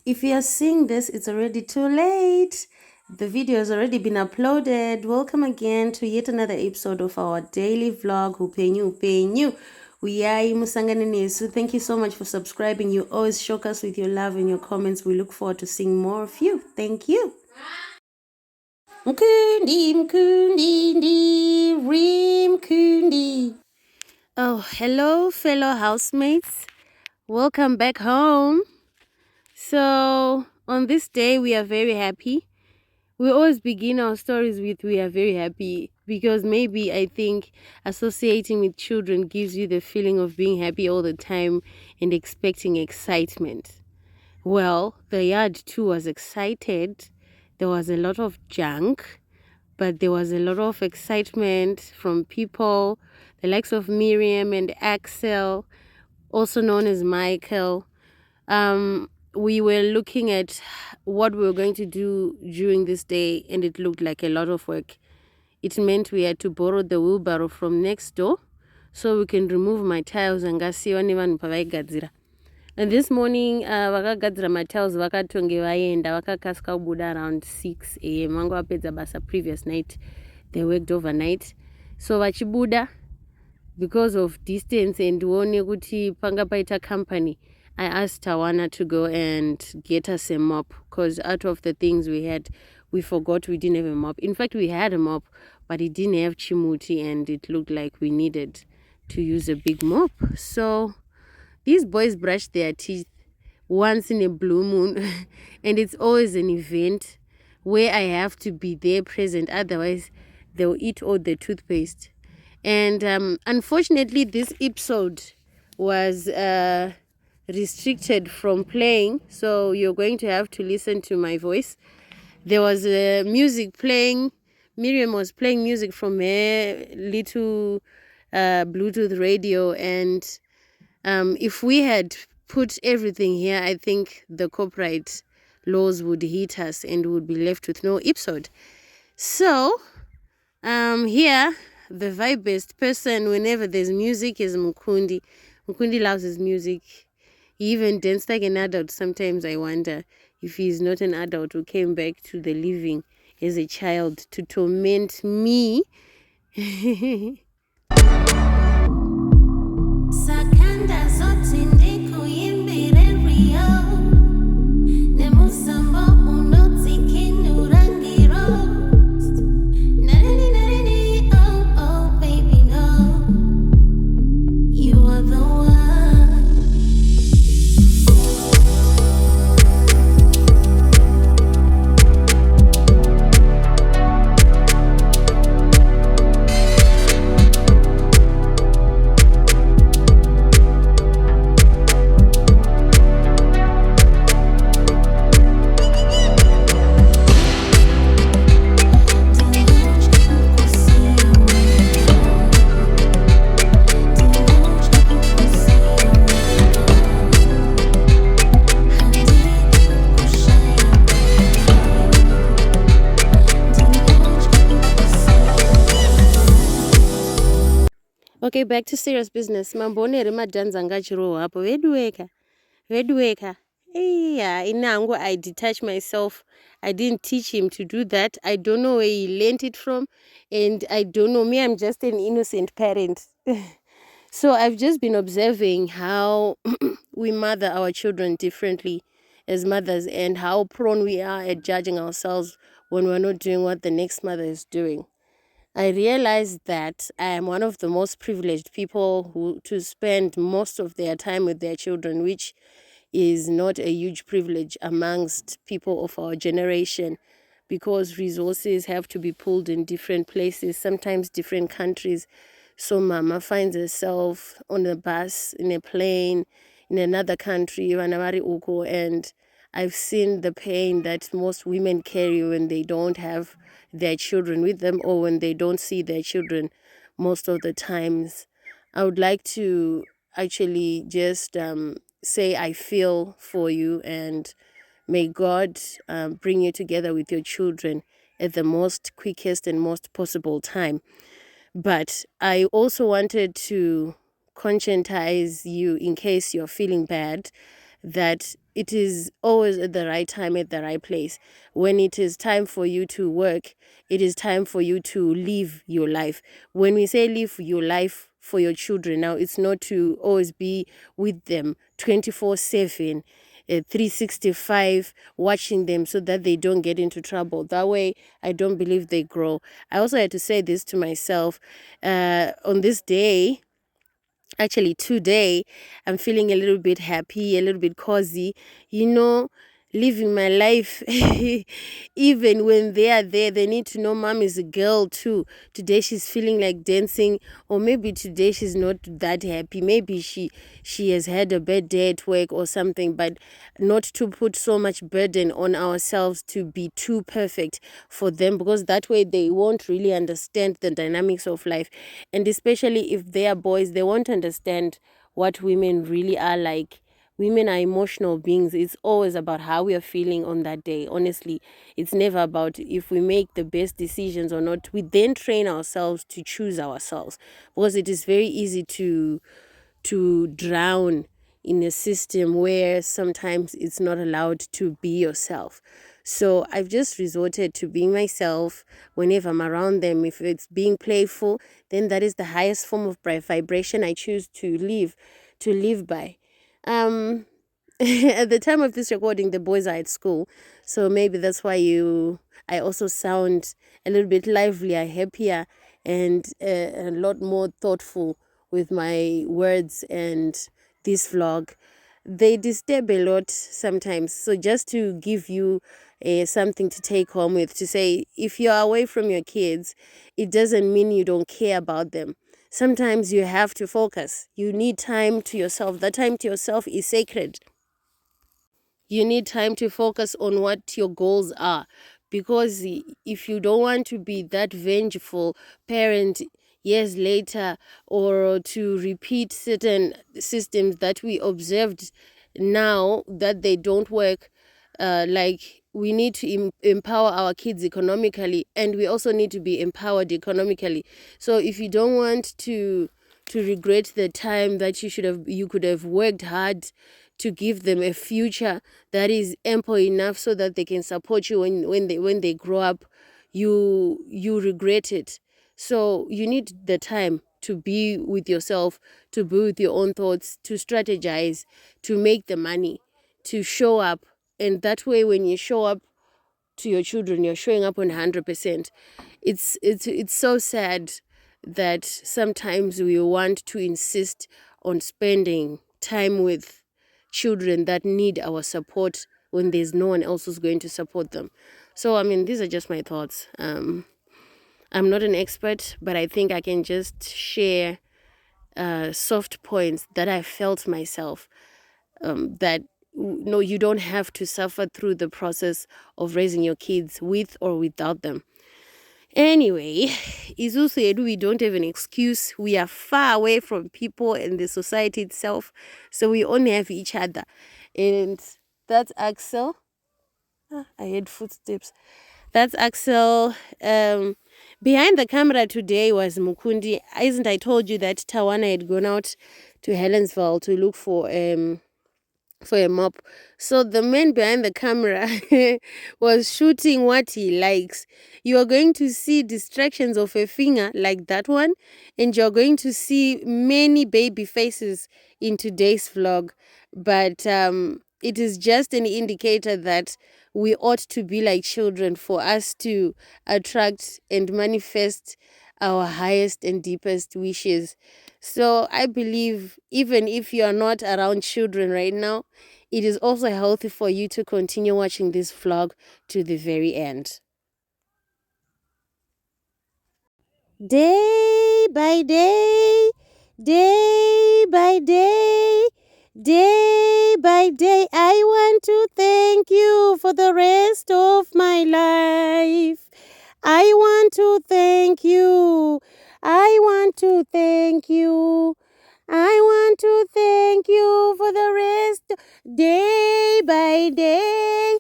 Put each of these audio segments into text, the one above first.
If you are seeing this, it's already too late. The video has already been uploaded. Welcome again to yet another episode of our daily vlog, Hupenyu. Uyai musangane nesu. Thank you so much for subscribing. You always shock us with your love and your comments. We look forward to seeing more of you. Thank you. Mkundi. Oh, hello, fellow housemates. Welcome back home. So, on this day, we are very happy. We always begin our stories with "we are very happy" because maybe I think associating with children gives you the feeling of being happy all the time and expecting excitement. Well, the yard too was excited. There was a lot of junk, but there was a lot of excitement from people, the likes of Miriam and Axel, also known as Michael. We were looking at what we were going to do during this day, and it looked like a lot of work. It meant we had to borrow the wheelbarrow from next door so we can remove my tiles and ngasiwa nevanhu pavaigadzira. And this morning, vakagadzira matiles vakatonge vaenda vakakasika kubuda around 6 a.m. vanga vapedza basa previous night. They worked overnight. So vachibuda, because of distance and one kuti panga paita company, I asked Tawana to go and get us a mop because out of the things we had, we forgot we didn't have a mop. In fact, we had a mop, but it didn't have chimuti and it looked like we needed to use a big mop. So these boys brush their teeth once in a blue moon and it's always an event where I have to be there present. Otherwise, they'll eat all the toothpaste. And unfortunately, this episode was restricted from playing, so you're going to have to listen to my voice. There was music playing. Miriam was playing music from her little Bluetooth radio, and if we had put everything here, I think the copyright laws would hit us and we would be left with no episode. So here, the vibe-based person, whenever there's music, is Mukundi. Mukundi loves his music. He even danced like an adult. Sometimes I wonder if he's not an adult who came back to the living as a child to torment me. Okay, back to serious business. Mambonere madhanza ngachirohwa hapo vedweka. Yeah, inango I detach myself. I didn't teach him to do that. I don't know where he learned it from, and I don't know, me, I'm just an innocent parent. So I've just been observing how we mother our children differently as mothers and how prone we are at judging ourselves when we're not doing what the next mother is doing. I realized that I am one of the most privileged people who to spend most of their time with their children, which is not a huge privilege amongst people of our generation because resources have to be pulled in different places, sometimes different countries. So mama finds herself on a bus, in a plane, in another country, and I've seen the pain that most women carry when they don't have their children with them or when they don't see their children most of the times. I would like to actually just say I feel for you and may God bring you together with your children at the most quickest and most possible time. But I also wanted to conscientize you in case you're feeling bad that it is always at the right time, at the right place. When it is time for you to work, it is time for you to live your life. When we say live your life for your children now, it's not to always be with them 24/7, 365, watching them so that they don't get into trouble. That way, I don't believe they grow. I also had to say this to myself on this day. Actually, today, I'm feeling a little bit happy, a little bit cozy, you know, living my life. Even when they are there, they need to know mom is a girl too. Today she's feeling like dancing, or maybe today she's not that happy. Maybe she has had a bad day at work or something, but not to put so much burden on ourselves to be too perfect for them, because that way they won't really understand the dynamics of life. And especially if they are boys, they won't understand what women really are like. Women are emotional beings. It's always about how we are feeling on that day. Honestly, it's never about if we make the best decisions or not. We then train ourselves to choose ourselves, because it is very easy to drown in a system where sometimes it's not allowed to be yourself. So I've just resorted to being myself whenever I'm around them. If it's being playful, then that is the highest form of vibration I choose to live by. Um, at the time of this recording, the boys are at school, so maybe that's why I also sound a little bit livelier, happier, and a lot more thoughtful with my words and this vlog. They disturb a lot sometimes, so just to give you something to take home with, to say if you're away from your kids, it doesn't mean you don't care about them. Sometimes you have to focus. You need time to yourself. That time to yourself is sacred. You need time to focus on what your goals are, because if you don't want to be that vengeful parent years later, or to repeat certain systems that we observed now that they don't work, like we need to empower our kids economically, and we also need to be empowered economically. So if you don't want to regret the time that you could have worked hard to give them a future that is ample enough so that they can support you when they grow up, you regret it. So you need the time to be with yourself, to be with your own thoughts, to strategize, to make the money, to show up. And that way, when you show up to your children, you're showing up on 100%. It's so sad that sometimes we want to insist on spending time with children that need our support when there's no one else who's going to support them. So I mean, these are just my thoughts. I'm not an expert, but I think I can just share soft points that I felt myself, that no, you don't have to suffer through the process of raising your kids with or without them. Anyway, Izu said we don't have an excuse. We are far away from people and the society itself, so we only have each other. And that's Axel. I heard footsteps. That's Axel. Behind the camera today was Mukundi. Isn't I told you that Tawana had gone out to Helensville to look for a mop. So the man behind the camera was shooting what he likes. You are going to see distractions of a finger like that one, and you're going to see many baby faces in today's vlog. But it is just an indicator that we ought to be like children for us to attract and manifest our highest and deepest wishes. So I believe even if you are not around children right now, it is also healthy for you to continue watching this vlog to the very end. Day by day, day by day, day by day, I want to thank you for the rest of my life. I want to thank you. I want to thank you. I want to thank you for the rest, day by day,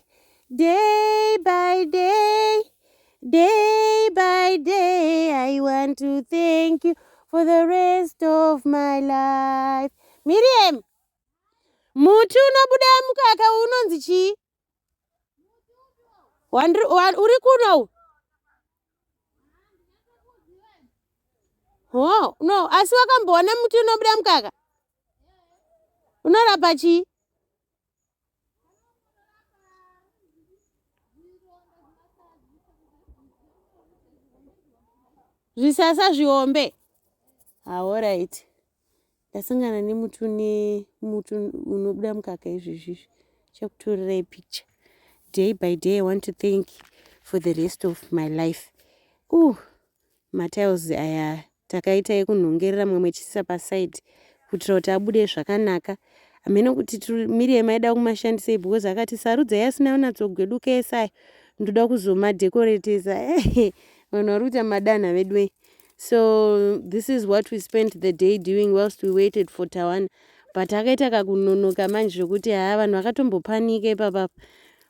day by day, day by day. I want to thank you for the rest of my life. Miriam, Muti unobuda mukaka unonzi chii? Uri kuno? Oh, no, asi wakamboona muti unobuda mukaka? Unorapa chii? Zvisasa zviombe. Alright. Ndasangana nemuti unobuda mukaka izvezvi. Chakutorirai picture. Day by day I want to thank for the rest of my life. Matiles aya takaita ekunhongerera mwe mechisa paside kuitira kuti abude zvakanaka. Hameno kuti Miriam aida kumashandisei because akati sarudzai asina unatsogweduka esai ndoda kuzomadekoratesa. Vanhu vari kuita madanha vedu. So this is what we spent the day doing whilst we waited for Tawan. But akaita kakunonoka manje zvokuti vanhu vakatombopanika ipapa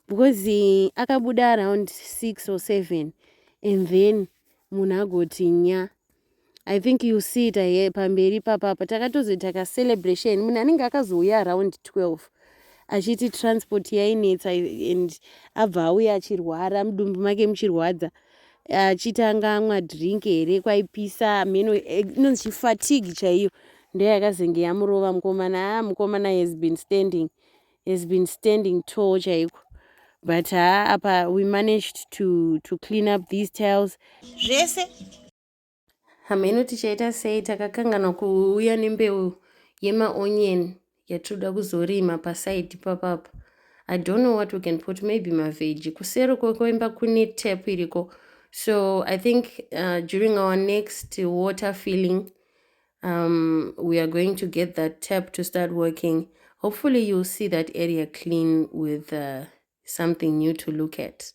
because akabuda around 6 or 7 and then munhu agoti nya. I think you see it here pamberi papapa takatozoita kacelebration. Munhu anenge akazouya around 12 achiti transport yainetsa and abva auya achirwara mudumbu make muchirwadza achitanga amwa drink here kwaipisa mheno inonzi chifatigue chaiyo ndeyakazenge yamurova mukomana has been standing tall chaiko. But apa we managed to clean up these tiles zvese. Hameno tichaita sei takakangana kuuya nembeu yemaonion yatoda kuzorima paside papapa. I don't know what we can put, maybe maveggie. Kusero kwemba kune tap iriko. So I think during our next water filling, we are going to get that tap to start working. Hopefully you'll see that area clean with something new to look at.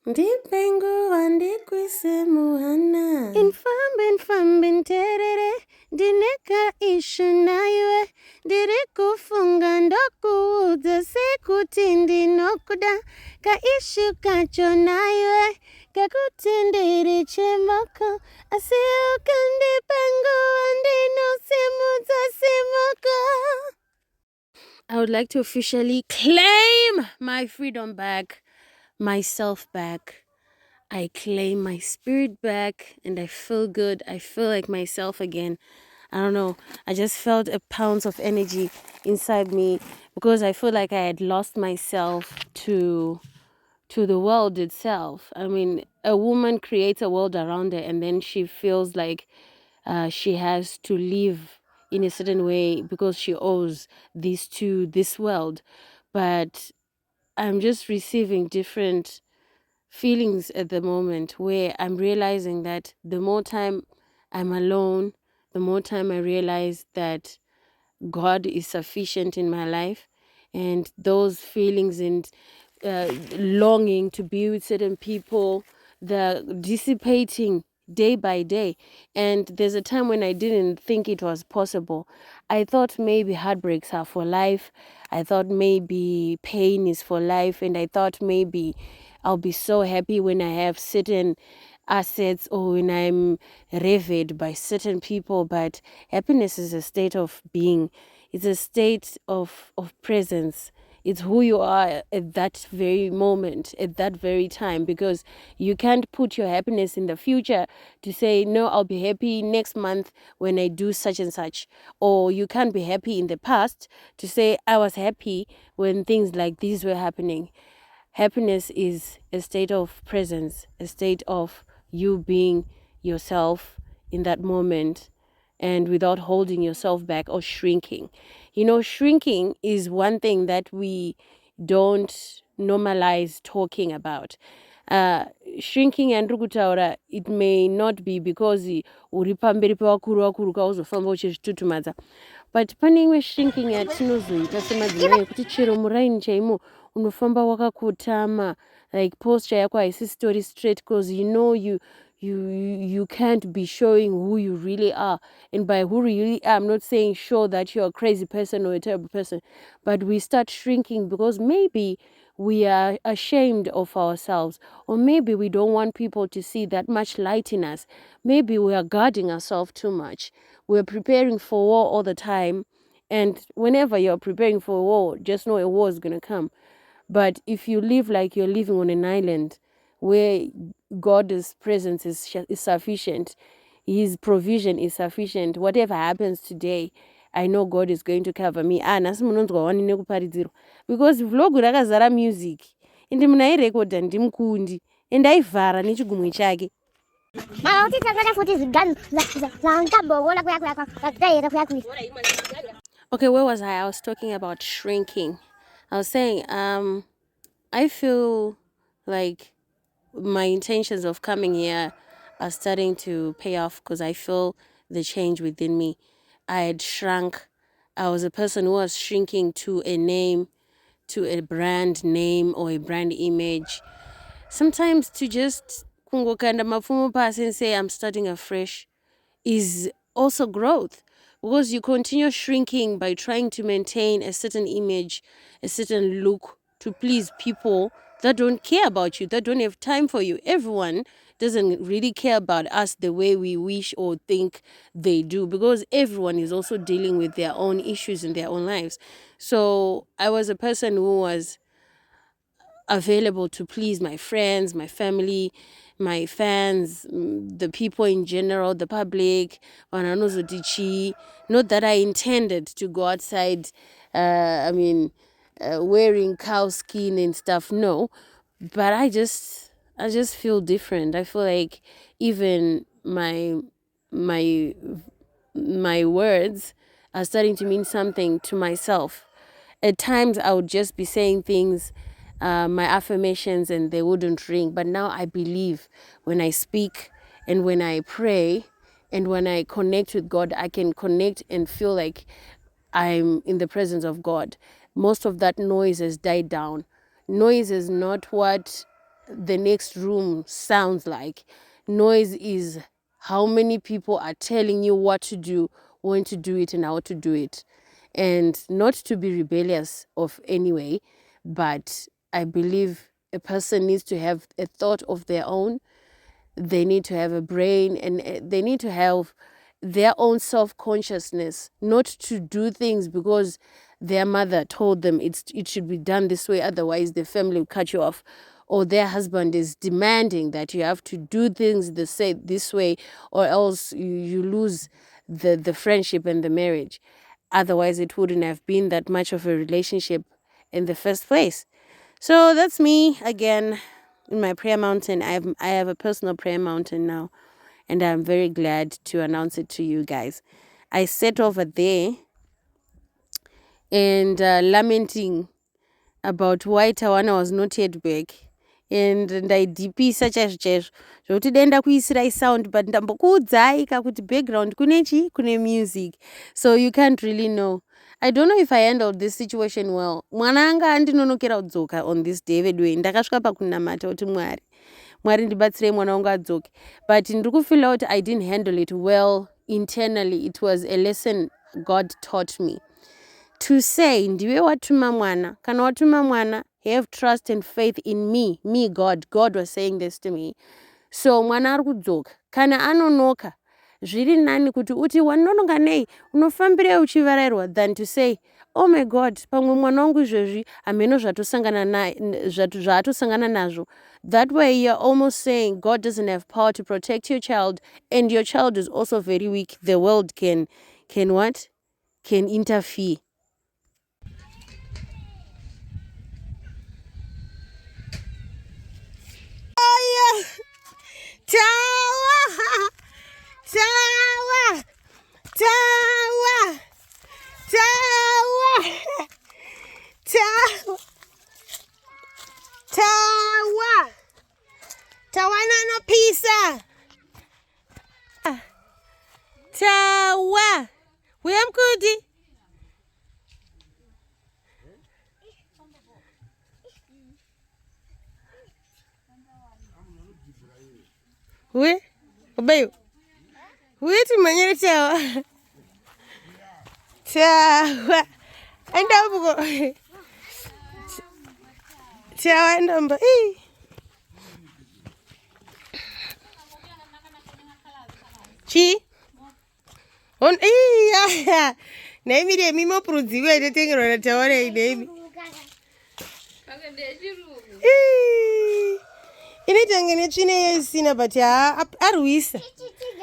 Ndipengu andikwise muhana infambe terere ndineka ishu naiwe ndiri kufunga ndokuudza sekuti ndinokuda kaishu kacho naiwe kakuti ndiri chemoko asi ukandipengu andinosimudza simoko. I would like to officially claim my freedom back. Myself back. I claim my spirit back and I feel good. I feel like myself again. I don't know. I just felt a pounce of energy inside me because I feel like I had lost myself to the world itself. I mean, a woman creates a world around her and then she feels like she has to live in a certain way because she owes this to this world. But I'm just receiving different feelings at the moment where I'm realizing that the more time I'm alone, the more time I realize that God is sufficient in my life. And those feelings and longing to be with certain people, the dissipating day by day. And there's a time when I didn't think it was possible. I thought maybe heartbreaks are for life. I thought maybe pain is for life. And I thought maybe I'll be so happy when I have certain assets or when I'm revered by certain people. But happiness is a state of being. It's a state of presence. It's who you are at that very moment, at that very time, because you can't put your happiness in the future to say, no, I'll be happy next month when I do such and such. Or you can't be happy in the past to say, I was happy when things like these were happening. Happiness is a state of presence, a state of you being yourself in that moment and without holding yourself back or shrinking. You know, shrinking is one thing that we don't normalize talking about. Shrinking and rukutaura, it may not be because uri pamberi pevakuru vakuru kauzofamba uchizvitutumadza. But pane imwe shrinking yatinozoita semadzimai yekuti chero muraini chaimo unofamba wakakotama, like posture yako haisi story straight because you know you can't be showing who you really are. And by who you really are, I'm not saying show that you're a crazy person or a terrible person, but we start shrinking because maybe we are ashamed of ourselves, or maybe we don't want people to see that much light in us. Maybe we are guarding ourselves too much. We're preparing for war all the time, And whenever you're preparing for a war, just know a war is going to come. But if you live like you're living on an island where God's presence is sufficient, His provision is sufficient, whatever happens today, I know God is going to cover me. Nasi munonzwa wani nekuparidzirwa. Because vlog rakazara music. Indi munairekodha ndimkundi. And aivhara nechigumwe chake. Okay, where was I? I was talking about shrinking. I was saying, I feel like my intentions of coming here are starting to pay off because I feel the change within me. I had shrunk. I was a person who was shrinking to a name, to a brand name or a brand image. Sometimes to just kungokanda mafumo pasi and say I'm starting afresh is also growth, because you continue shrinking by trying to maintain a certain image, a certain look to please people that don't care about you, that don't have time for you. Everyone doesn't really care about us the way we wish or think they do, because everyone is also dealing with their own issues in their own lives. So I was a person who was available to please my friends, my family, my fans, the people in general, the public. Not that I intended to go outside, wearing cow skin and stuff. No, but I just feel different. I feel like even my words are starting to mean something to myself. At times I would just be saying things, my affirmations, and they wouldn't ring. But now I believe when I speak and when I pray and when I connect with God, I can connect and feel like I'm in the presence of God. Most of that noise has died down. Noise is not what the next room sounds like. Noise is how many people are telling you what to do, when to do it, and how to do it. And not to be rebellious of any way, but I believe a person needs to have a thought of their own. They need to have a brain, and they need to have their own self-consciousness, not to do things because their mother told them it should be done this way, otherwise the family will cut you off, or their husband is demanding that you have to do things this way, or else you lose the friendship and the marriage. Otherwise it wouldn't have been that much of a relationship in the first place. So that's me again in my prayer mountain. I have a personal prayer mountain now, and I'm very glad to announce it to you guys. I sat over there and lamenting about why Tawana was not yet back, and ndaidhipisa chaizvo chaizvo zvokuti daenda kuisirai sound, but ndambokuudzai kakuti background kune music, so you can't really know. I don't know if I handled this situation well. Mwana anga andinonokera kudzoka on this David way. Ndakasvika pakunamata kuti mwari ndibatsirei mwana wangu adzoke, but ndiri kufeel kuti I didn't handle it well internally. It was a lesson God taught me to say, ndiwe watuma mwana, kana watuma mwana, have trust and faith in me God was saying this to me. So mwana ari kudzoka, kana anonoka, zviri nani kuti uti wanonoka nei, unofambirei uchivarairwa, than to say, oh my God, pamwe mwana wangu izvezvi hameno zvaatosangana nazvo. That way you're almost saying God doesn't have power to protect your child, and your child is also very weak. The world can what? Can interfere. Tawana no pizza. Tawa. We am kudi. We? Obayo. We to manyere tawa. Tawa. Enda bugo. Tawa enda mba. Chi? On Name it a mimo prudzi where the thing or a tower name. Initangene chine yesina but ya arwisa.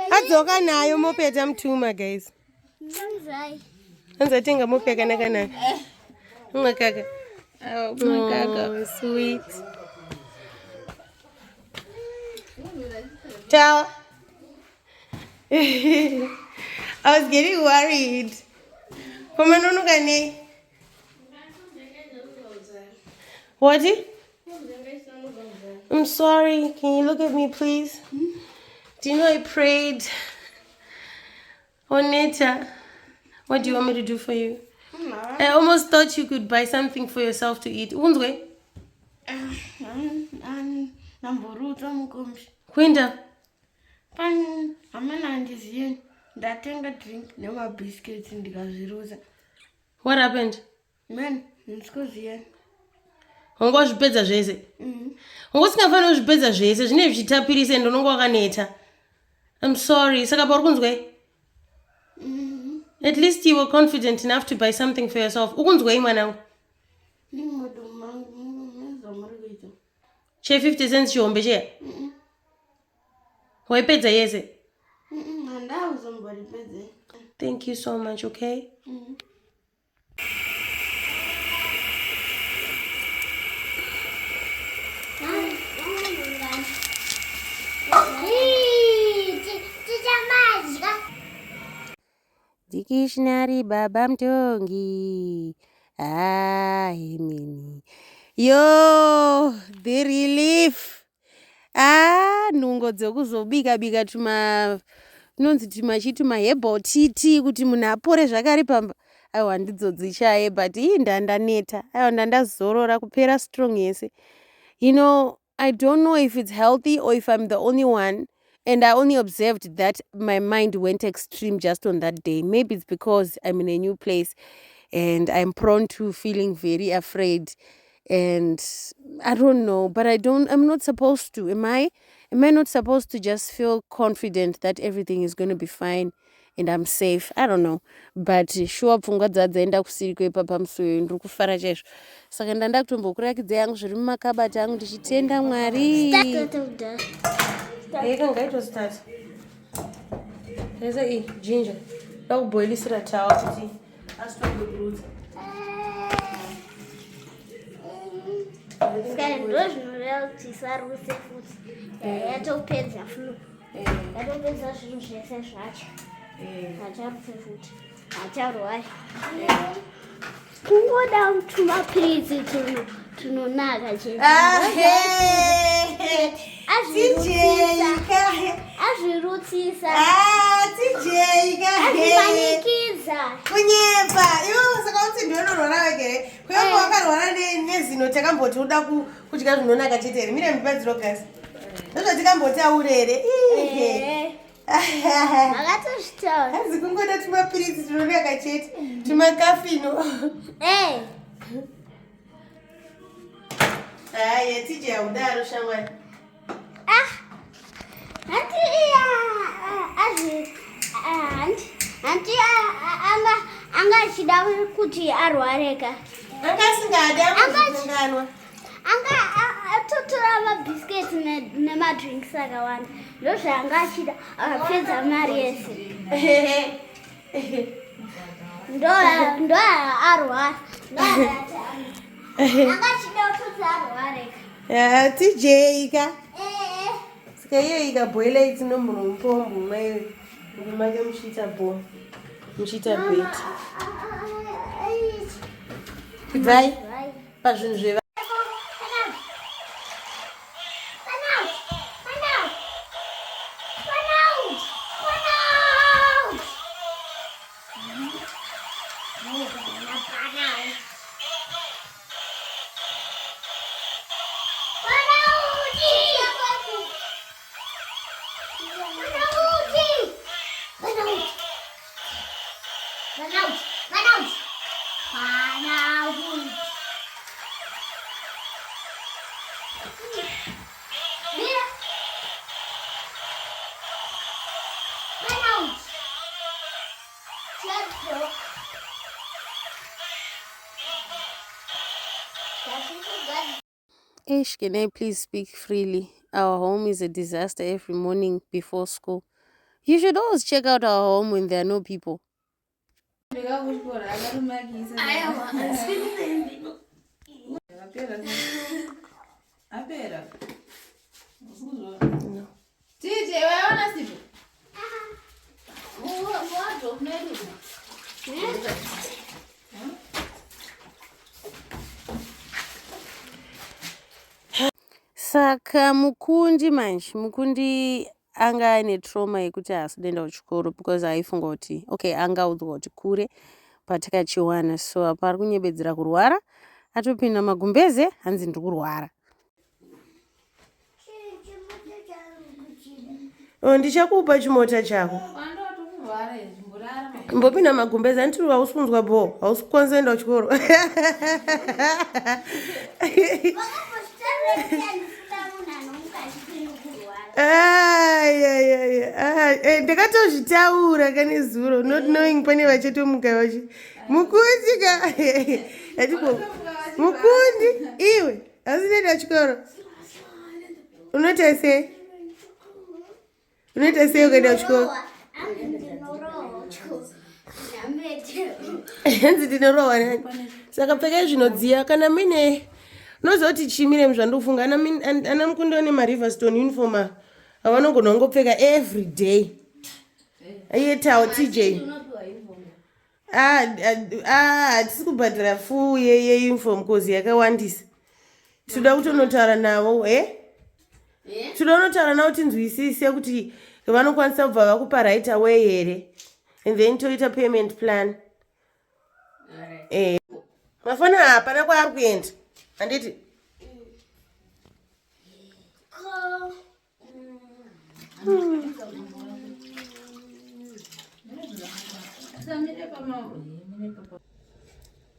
Adzoka nayo mopeta mtuma guys. Anza tinga mopeka nakana. Ngakaka. Oh, sweet. Ciao. I was getting worried. What? I'm sorry. Can you look at me, please? Do you know I prayed? Oneta, what do you want me to do for you? I almost thought you could buy something for yourself to eat. Unzwe? Kwenda? What happened? Man, ndikuziye. Ungo zvipedza zvese. Ungosingafani kuzvipedza zvese zvine zvichitapirisa ndo unongo wakaneta. I'm sorry. Saka pauri kunzwei? At least you were confident enough to buy something for yourself. Ukunzwei mwanangu? Che 50 cents chihombe cheya? Waipedza yese? Thank you so much, okay? Dictionary Baba Mtongi. Ah, Himini. Yo, the relief. Ah, nungo dzokuzobika bika nonzi tuma hebo titi kuti munhu apore zvakare pamba. Aiwa ndidzo dzichaye but ndandaneta. Aiwa ndandazorora kupera strong yese. You know, I don't know if it's healthy or if I'm the only one. And I only observed that my mind went extreme just on that day. Maybe it's because I'm in a new place and I'm prone to feeling very afraid. And I don't know, but I'm not supposed to. Am I not supposed to just feel confident that everything is going to be fine and I'm safe? I don't know. But sure, pfungwa dzadzaenda kusiri kwepapa musoyo ndiri kufara chaizvo. Saka ndanda kutombokurakidza yangu zviri mumakabati angu ndichitenda Mwari. Start. There's a ginger. Dog boil is a towel. I stop the brood. Dois novelos tisaram o seafood. É tão pesa flu. É tão pesa as luzes essa chat. Ajar o seafood. Ajar o ai. Kungo down to my place to no naga je. Azvirutisa. TJ azvimanikiza. Kunyepa. Yo saka uti ndinonorwara wegere. Kuyepa wakarwara nezino takamboti uda kudya zvinonaka chete here. Mire mipadziro gasi. Ndozvo tikambotaurere. Makatozvitaura. Hazi kungoda tumapirisi tunonaka chete. Tumakafino. Haya TJ audaro shamwari. Anti angachida kuti arwareka. Angasingadanwa. Atotora mabhisiketi nemadrinks akawanda. Ndozvaangachida akapedza mari yese. Ndo arwara. Angachida kuti arwareka. TJ ka. Saka iyo ikaboila itsino murompombo mai make muchita bo. Muchita beti. Kudzai. Pazvinhu zveva. Ish, can I please speak freely? Our home is a disaster every morning before school. You should always check out our home when there are no people. Saka mukundi anga ane trauma yekuti haasi kuenda kuchikoro because aifunga kuti okay angaudzwa kuti kure patakachiwana, so apa ari kunyebedzera kurwara, atopinda magumbeze hanzi ndiri kurwara. Ndichakupa chimota chako mbopinda magumbeze anditiri hausi kunzwa bho, hausi kukwanisa enda kuchikoro. Ndakatozvitaura kane zuro, not knowing pane vachatomuka vachi mukundi ka atiko mukundi iwe hausi kuenda kuchikoro. Unoita sei ukaenda kuchikoro? Hanzi ndinorohwa nani? Saka pfekai zvinodziya kana mine unoziva kuti chimire muzvandofunga ana mukundo nemariverstone uniform avanogona kungopfeka every day. Ayetawo TJ hatisi kubhadhara full yeuniform kozi yakawandisa. Tinoda kutonotaura navo tinoda kunotaura navo tinzwisise kuti vanokwanisa kubva vakupa right away here and then toita payment plan. Mafana hapana kwaari kuenda handiti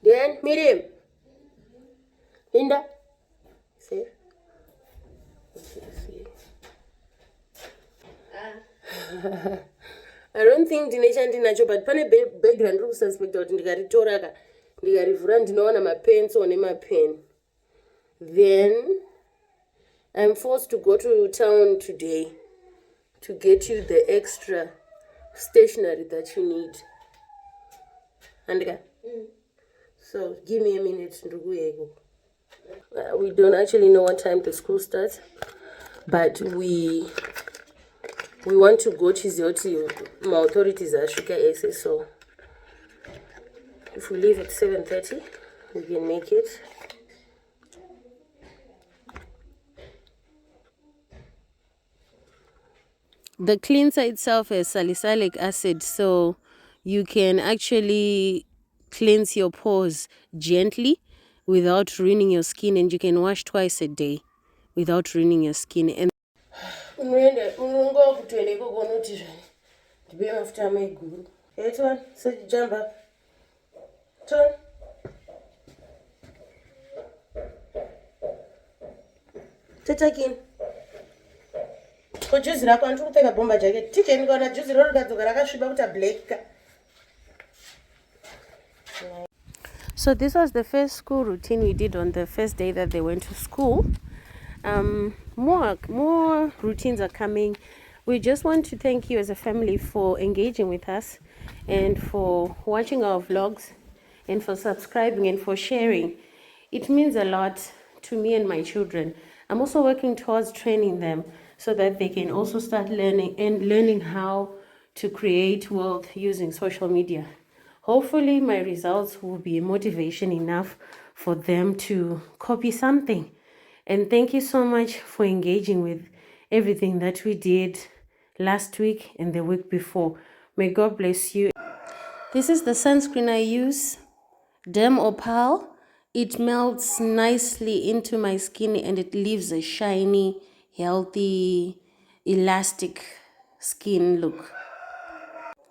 then Miriam Linda safe. I don't think ndine chandinacho, but pane background riri kususpecta kuti ndikaritora ndikarivhura ndinowana mapencil nemapen. Then I'm forced to go to town today to get you the extra stationery that you need. Andika? So give me a minute. We don't actually know what time the school starts, but we want to go to my authorities ashuka ese, so if we leave at 7:30 we can make it. The cleanser itself has salicylic acid, so you can actually cleanse your pores gently without ruining your skin, and you can wash twice a day without ruining your skin. And jump up. Turn. Tatakin. Juzi rako andiri kupfeka bomba jacket. Tije ndikaona juzi roro rikadzoka rakasviba kuti black. So this was the first school routine we did on the first day that they went to school. More routines are coming. We just want to thank you as a family for engaging with us and for watching our vlogs and for subscribing and for sharing. It means a lot to me and my children. I'm also working towards training them so that they can also start learning how to create wealth using social media. Hopefully my results will be motivation enough for them to copy something. And thank you so much for engaging with everything that we did last week and the week before. May God bless you. This is the sunscreen I use, Dem Opal. It melts nicely into my skin and it leaves a shiny, healthy, elastic skin look.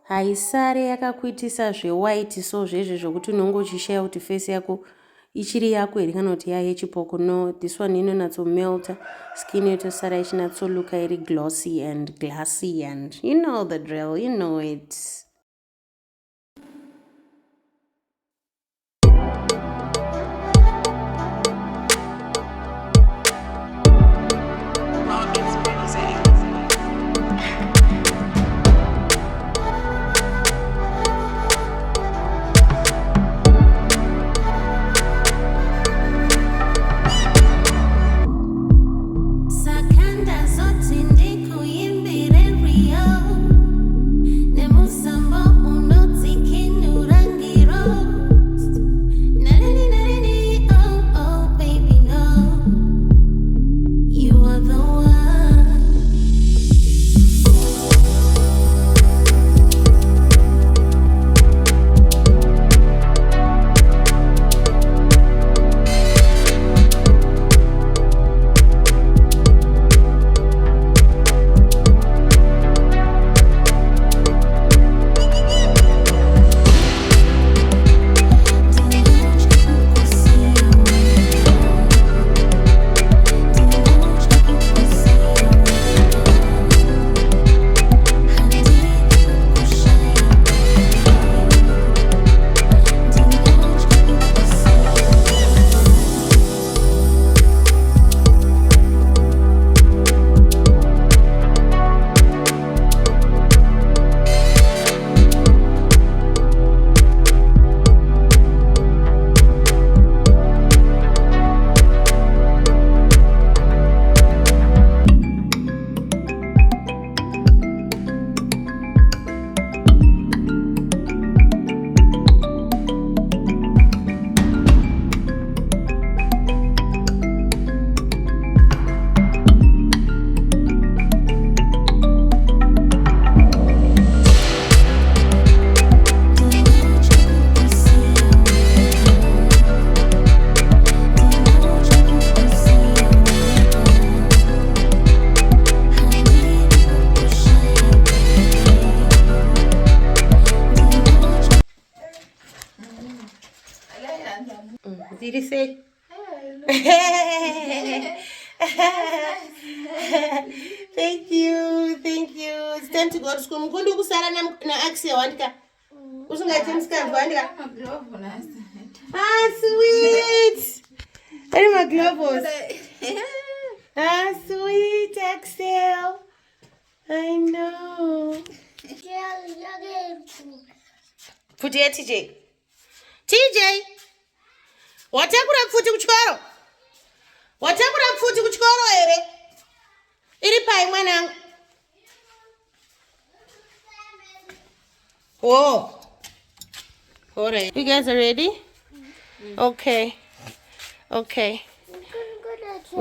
Haisare yakakuitisa white so zvezvo zvokuti unongochishaya kuti face yako ichiri yako here kana kuti yechipoko. No, this one inonatsomelta skin yotosara ichinatsooluka iri glossy and glassy, and you know the drill, you know it. say? Thank you. It's time to go to school. Mkundi kusara na Axia wandika. Usungaite msikandi wandika. Ah, sweet. Are my globos? Ah, sweet Axel. I know. Futi ya TJ. TJ. Watakura futi kuchikoro. Watakura futi kuchikoro ere. Iri pai mwanangu. Whoa. All right. You guys are ready? Okay. We're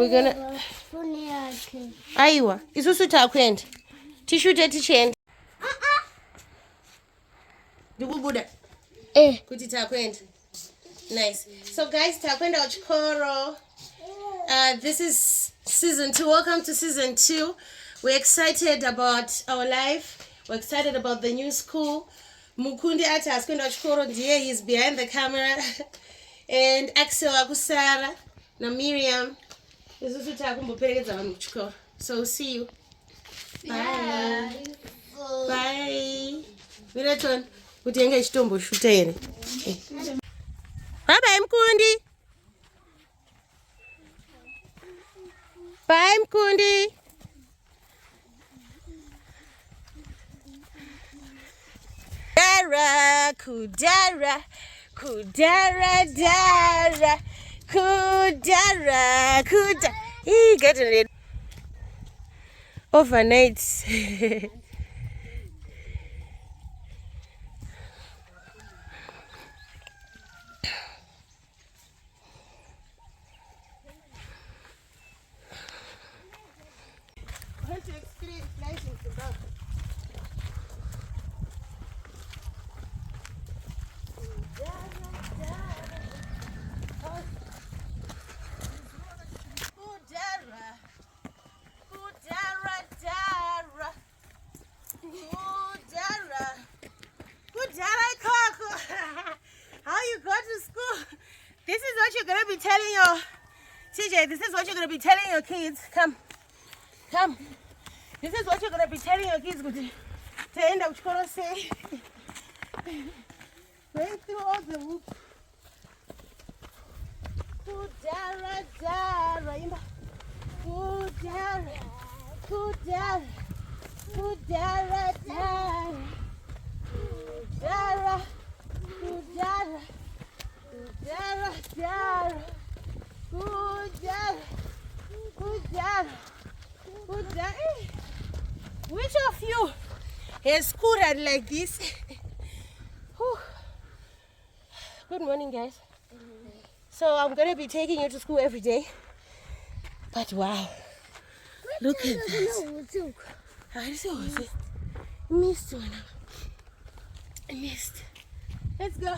gonna. Aiwa. Isusu takwenda. Tishute tichenda. Dububuda. Kuti takwenda. Nice. So guys, takwenda ochikoro. This is season 2. Welcome to season 2. We're excited about our life. We're excited about the new school. Mukundi ati askwenda ochikoro ndiye, he's behind the camera. And Axel akusara na Miriam. Isusu takumboperekeza vanhu kuchikoro. So we'll see you. Bye. Bye. Miraton, utienge chitombo shuta here. Bye bye Mkundi. Bye Mkundi. Dara, kudara, kudara, dara, kudara, kudara. He getting it. Overnight. How you go to school? This is what you're gonna be telling your TJ. This is what you're gonna be telling your kids. Come. This is what you're gonna be telling your kids. To end up gonna say, going through all the whoop. Kudara, dara, imba. Kudara, kudara, kudara, dara. Kudara, kudara, kudara, dara. Kudara, kudara, kudara. Which of you has scooted like this? Good morning, guys. So I'm gonna be taking you to school every day. But wow, look at this. Missed one. Missed. Let's go.